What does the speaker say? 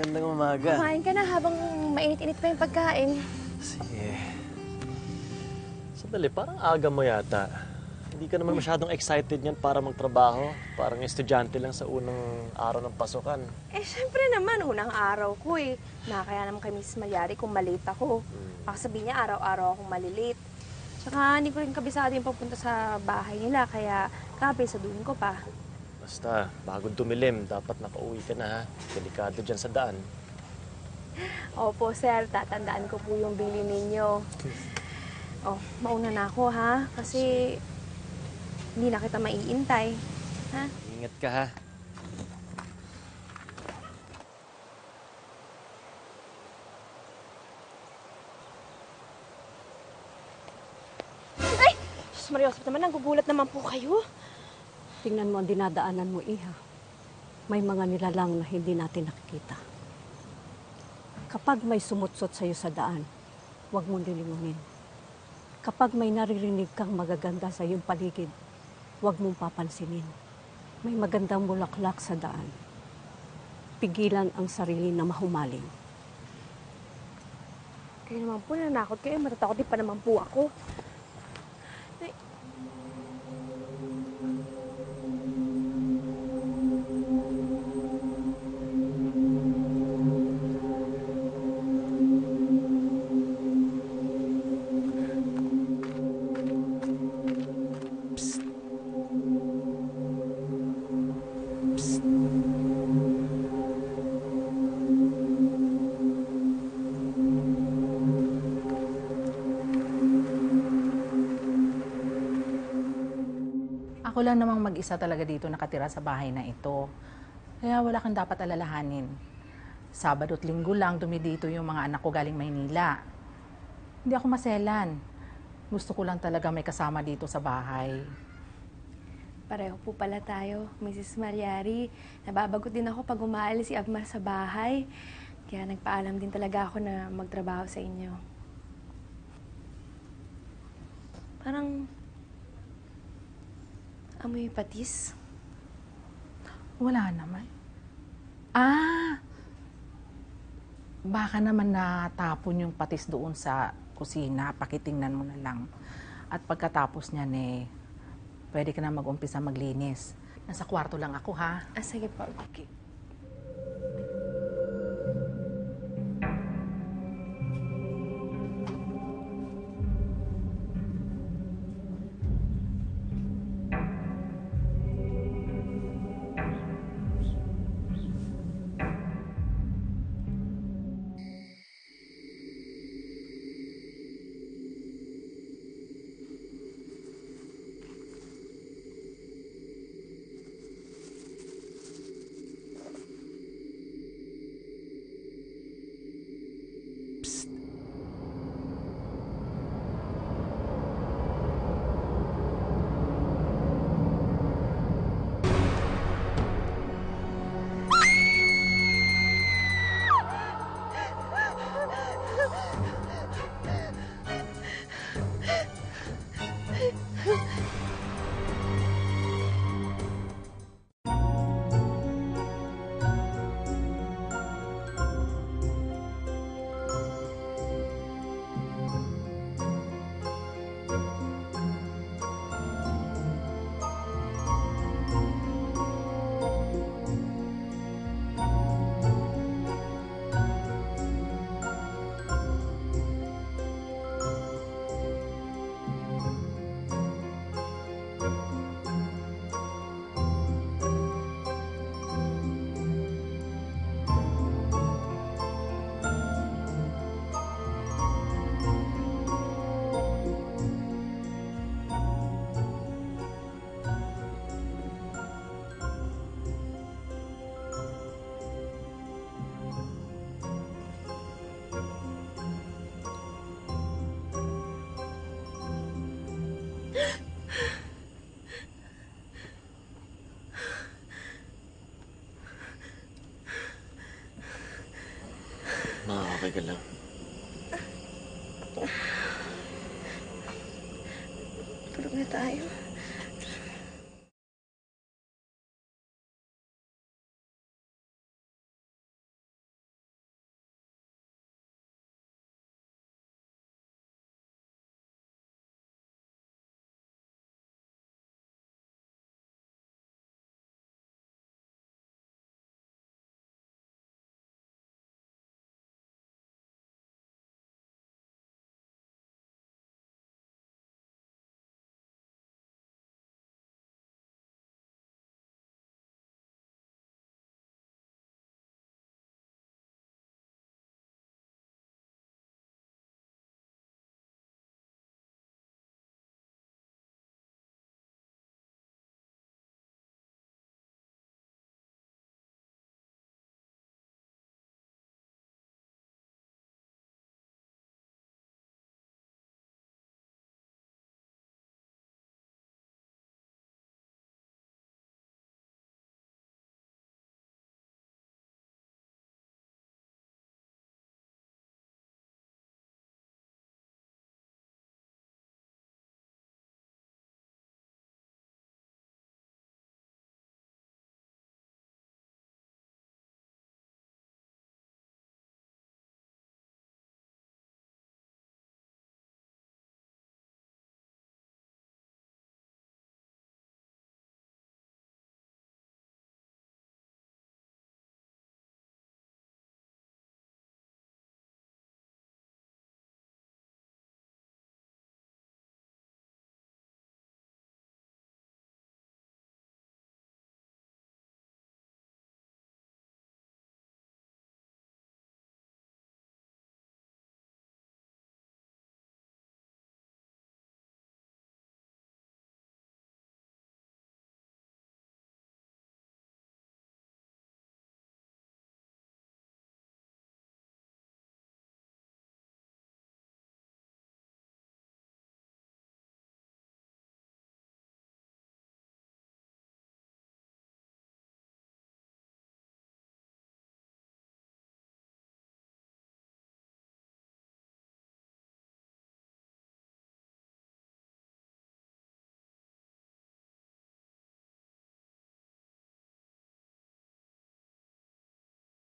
magandang umaga. Kumain ka na habang mainit-init pa yung pagkain. Sige. Sandali, parang aga mo yata. Hindi ka naman masyadong excited niyan para magtrabaho. Parang estudyante lang sa unang araw ng pasukan. Eh, syempre naman, unang araw ko eh. Nakakaya naman kay Miss Malyari kung malate ako. Baka sabihin niya, araw-araw akong malilate. Tsaka hindi ko rin kabisado yung papunta sa bahay nila, kaya kabisaduhin ko pa. Basta, bago dumilim, dapat nakauwi ka na ha. Delikado dyan sa daan. Opo, sir. Tatandaan ko po yung bili ninyo. Oh, mauna na ako, ha? Kasi hindi na kita maiintay. Ha? Ingat ka ha. Ay! Sus, Mariosep naman, nagugulat naman po kayo. Tingnan mo ang dinadaanan mo, Iha. May mga nilalang na hindi natin nakikita. Kapag may sumutsot sa'yo sa daan, huwag mong lilingunin. Kapag may naririnig kang magaganda sa iyong paligid, huwag mong papansinin. May magandang bulaklak sa daan. Pigilan ang sarili na mahumaling. Kayo naman po, nanakot kayo. Matatakot din pa naman po ako. Ay. Ako lang namang mag-isa talaga dito nakatira sa bahay na ito. Kaya wala kang dapat alalahanin. Sabado at Linggo lang dumidito yung mga anak ko galing Maynila. Hindi ako maselan. Gusto ko lang talaga may kasama dito sa bahay. Pareho po pala tayo, Mrs. Malyari. Nababagot din ako pag umaalis si Abmar sa bahay. Kaya nagpaalam din talaga ako na magtrabaho sa inyo. Parang amoy patis. Wala naman. Baka naman natapon yung patis doon sa kusina. Pakitingnan mo na lang. At pagkatapos niyan pwede ka na mag-umpisa maglinis. Nasa kwarto lang ako, ha? Sige po. Okay. Okay ka lang.